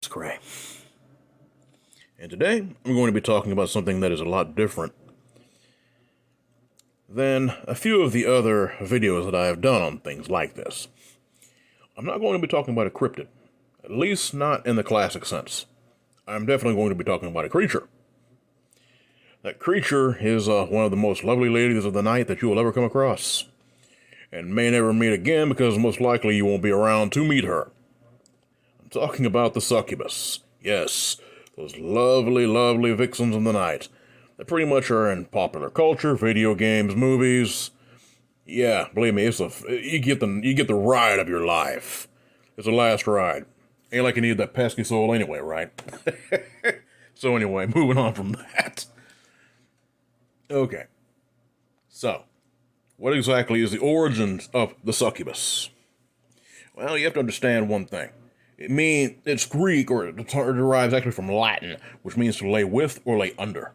Cray. And today, I'm going to be talking about something that is a lot different than a few of the other videos that I have done on things like this. I'm not going to be talking about a cryptid, at least not in the classic sense. I'm definitely going to be talking about a creature. That creature is one of the most lovely ladies of the night that you will ever come across, and may never meet again because most likely you won't be around to meet her. I'm talking about the Succubus. Yes, those lovely, lovely vixens of the night that pretty much are in popular culture, video games, movies. Yeah, believe me, you get the ride of your life. It's the last ride. Ain't like you need that pesky soul anyway, right? So anyway, moving on from that. Okay. So, what exactly is the origins of the Succubus? Well, you have to understand one thing. It's Greek, or it derives actually from Latin, which means to lay with or lay under.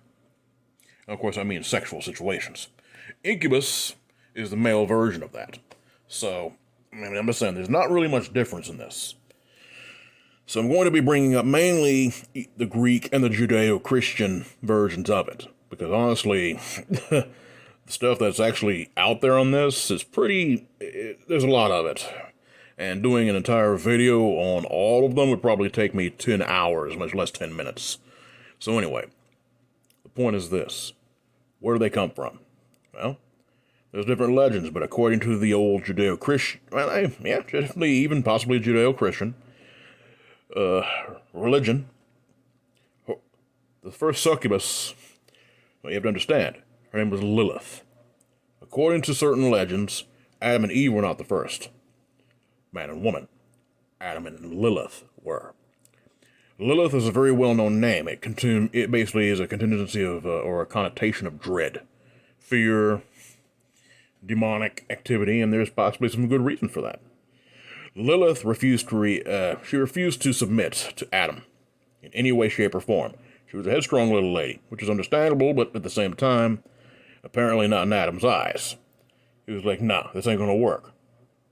And of course, I mean sexual situations. Incubus is the male version of that. So, I'm just saying, there's not really much difference in this. So I'm going to be bringing up mainly the Greek and the Judeo-Christian versions of it. Because honestly, the stuff that's actually out there on this is there's a lot of it. And doing an entire video on all of them would probably take me 10 hours, much less 10 minutes. So anyway, the point is this. Where do they come from? Well, there's different legends, but according to the old Judeo-Christian, definitely even possibly Judeo-Christian religion, the first succubus, well, you have to understand, her name was Lilith. According to certain legends, Adam and Eve were not the first. Man and woman. Adam and Lilith were. Lilith is a very well-known name. It basically is a contingency of, or a connotation of dread, fear, demonic activity, and there's possibly some good reason for that. Lilith refused to submit to Adam in any way, shape, or form. She was a headstrong little lady, which is understandable, but at the same time, apparently not in Adam's eyes. He was like, "Nah, this ain't gonna work."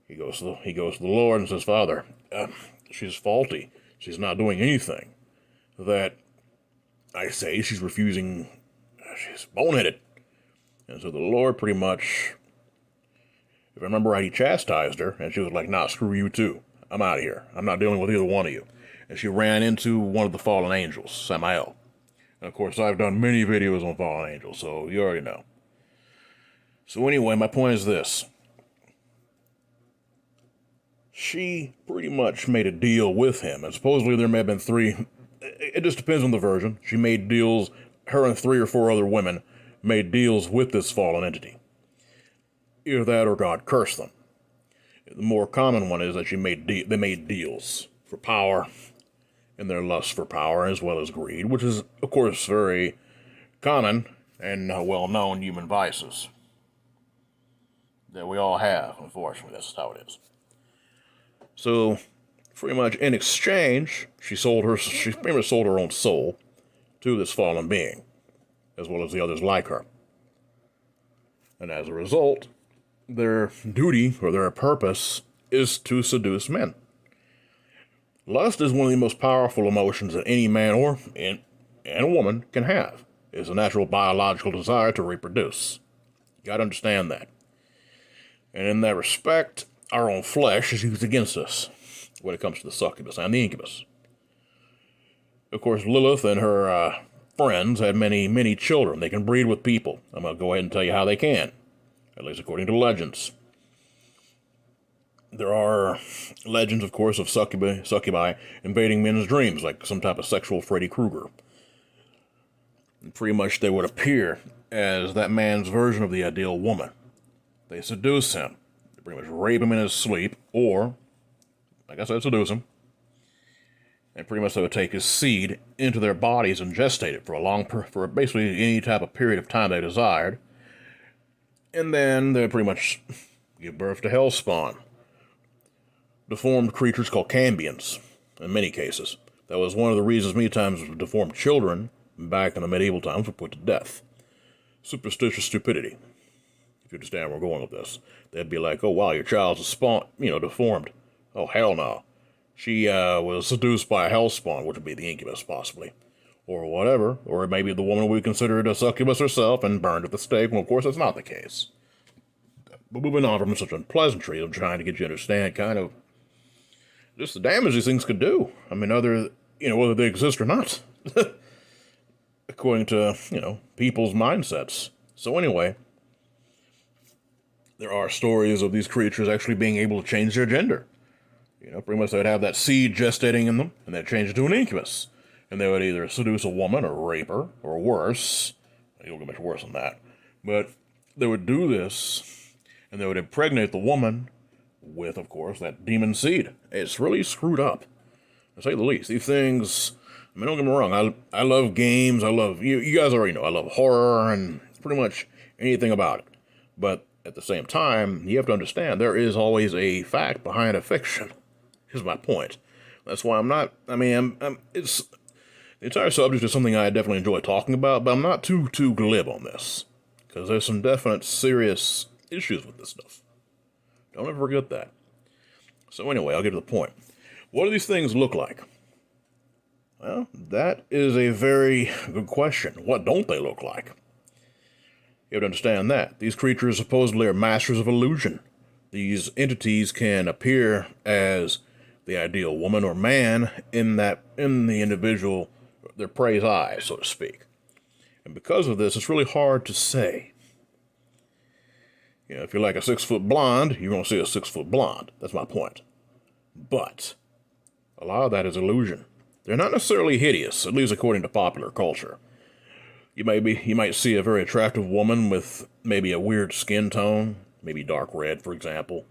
He goes to the Lord and says, "Father, she's faulty. She's not doing anything that I say. She's refusing. She's boneheaded." And so the Lord pretty much, if I remember right, he chastised her, and she was like, "Nah, screw you too. I'm out of here. I'm not dealing with either one of you." And she ran into one of the fallen angels, Samael. And of course, I've done many videos on fallen angels, so you already know. So anyway, my point is this. She pretty much made a deal with him, and supposedly there may have been 3. It just depends on the version. She made deals, her and 3 or 4 other women made deals with this fallen entity. Either that or God cursed them. The more common one is that they made deals for power and their lust for power as well as greed, which is, of course, very common and well-known human vices that we all have, unfortunately. That's how it is. So, pretty much in exchange, she pretty much sold her own soul to this fallen being, as well as the others like her. And as a result, their duty, or their purpose, is to seduce men. Lust is one of the most powerful emotions that any man and a woman can have. It's a natural biological desire to reproduce. You gotta understand that. And in that respect, our own flesh is used against us when it comes to the succubus and the incubus. Of course, Lilith and her friends had many, many children. They can breed with people. I'm going to go ahead and tell you how they can, at least according to legends. There are legends, of course, of succubi invading men's dreams, like some type of sexual Freddy Krueger. And pretty much they would appear as that man's version of the ideal woman. They seduce him. They pretty much rape him in his sleep, or, like I said, seduce him. And pretty much they would take his seed into their bodies and gestate it for basically any type of period of time they desired. And then they would pretty much give birth to hellspawn. Deformed creatures called cambions, in many cases. That was one of the reasons many times deformed children, back in the medieval times, were put to death. Superstitious stupidity. If you understand where we're going with this. They'd be like, "Oh wow, your child's deformed. Oh hell no. she was seduced by a hellspawn, which would be the incubus, possibly. Or whatever. Or maybe the woman we considered a succubus herself and burned at the stake. Well, of course, that's not the case. But moving on from such unpleasantries, I'm trying to get you to understand kind of just the damage these things could do. I mean, whether they exist or not. According to, people's mindsets. So anyway, there are stories of these creatures actually being able to change their gender. Pretty much they'd have that seed gestating in them, and they'd change it to an incubus. And they would either seduce a woman or rape her, or worse. You'll get much worse than that. But they would do this, and they would impregnate the woman with, of course, that demon seed. It's really screwed up, to say the least. These things, I mean, don't get me wrong, I love games, you guys already know, I love horror and pretty much anything about it. But at the same time, you have to understand, there is always a fact behind a fiction, is my point. That's why it's... The entire subject is something I definitely enjoy talking about, but I'm not too glib on this. Because there's some definite serious issues with this stuff. Don't ever forget that. So anyway, I'll get to the point. What do these things look like? Well, that is a very good question. What don't they look like? You have to understand that. These creatures supposedly are masters of illusion. These entities can appear as the ideal woman or man in the individual, their prey's eyes, so to speak. And because of this, it's really hard to say. If you're like a 6-foot blonde, you're going to see a 6-foot blonde. That's my point. But a lot of that is illusion. They're not necessarily hideous, at least according to popular culture. You might see a very attractive woman with maybe a weird skin tone, maybe dark red, for example.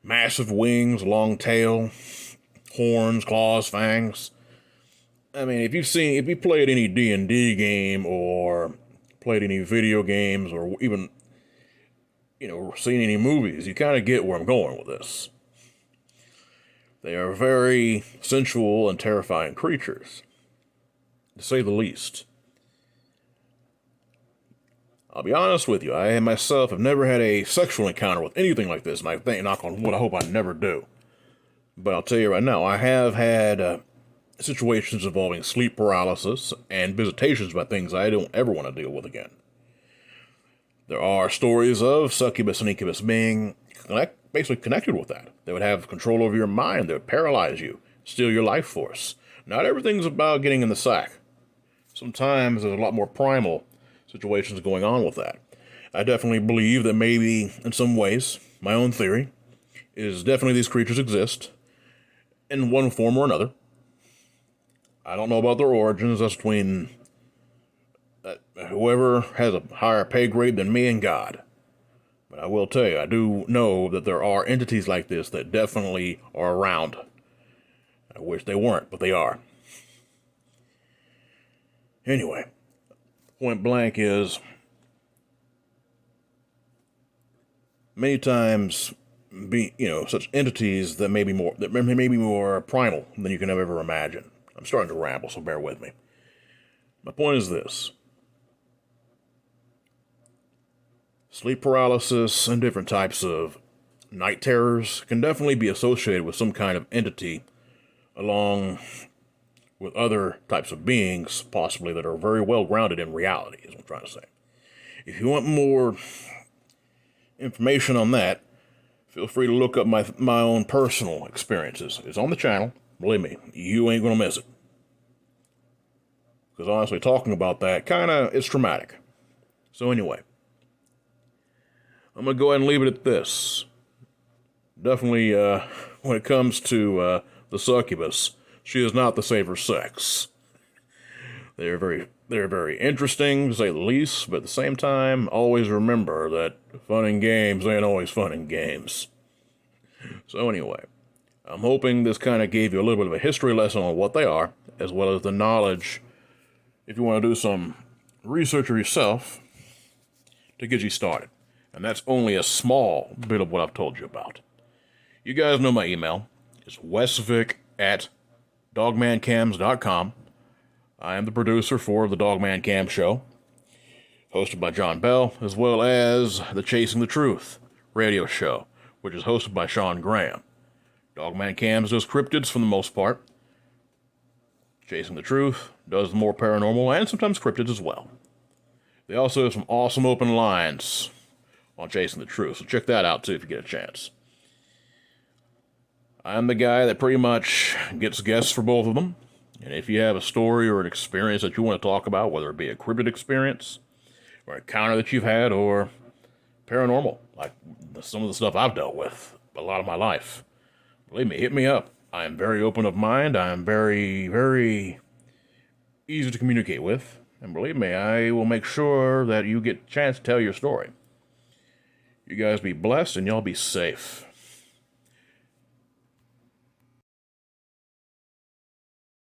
Massive wings, long tail, horns, claws, fangs. I mean, if you played any D&D game or played any video games or even, seen any movies, you kind of get where I'm going with this. They are very sensual and terrifying creatures, to say the least. I'll be honest with you, I myself have never had a sexual encounter with anything like this, and I think, knock on wood, I hope I never do. But I'll tell you right now, I have had situations involving sleep paralysis and visitations by things I don't ever want to deal with again. There are stories of succubus and incubus being basically connected with that. They would have control over your mind. They would paralyze you, steal your life force. Not everything's about getting in the sack. Sometimes there's a lot more primal situations going on with that. I definitely believe that maybe, in some ways, my own theory, is definitely these creatures exist in one form or another. I don't know about their origins. That's between whoever has a higher pay grade than me and God. But I will tell you, I do know that there are entities like this that definitely are around. I wish they weren't, but they are. Anyway, point blank is, many times, such entities that may be more primal than you can ever imagine. I'm starting to ramble, so bear with me. My point is this. Sleep paralysis and different types of night terrors can definitely be associated with some kind of entity along with other types of beings, possibly, that are very well grounded in reality, is what I'm trying to say. If you want more information on that, feel free to look up my own personal experiences. It's on the channel. Believe me, you ain't going to miss it. Because honestly, talking about that, it's traumatic. So anyway, I'm going to go ahead and leave it at this. Definitely, when it comes to the succubus, she is not the safer sex. They're very interesting, to say the least, but at the same time, always remember that fun and games ain't always fun and games. So anyway, I'm hoping this kind of gave you a little bit of a history lesson on what they are, as well as the knowledge, if you want to do some research yourself, to get you started. And that's only a small bit of what I've told you about. You guys know my email. It's westvic@dogmancams.com. I am the producer for the Dogman Cam Show, hosted by John Bell, as well as the Chasing the Truth radio show, which is hosted by Sean Graham. Dogman Cams does cryptids for the most part. Chasing the Truth does more paranormal and sometimes cryptids as well. They also have some awesome open lines on Chasing the Truth, so check that out too if you get a chance. I'm the guy that pretty much gets guests for both of them. And if you have a story or an experience that you want to talk about, whether it be a cryptid experience, or an encounter that you've had, or paranormal, like some of the stuff I've dealt with a lot of my life, believe me, hit me up. I am very open of mind. I am very, very easy to communicate with. And believe me, I will make sure that you get a chance to tell your story. You guys be blessed and y'all be safe.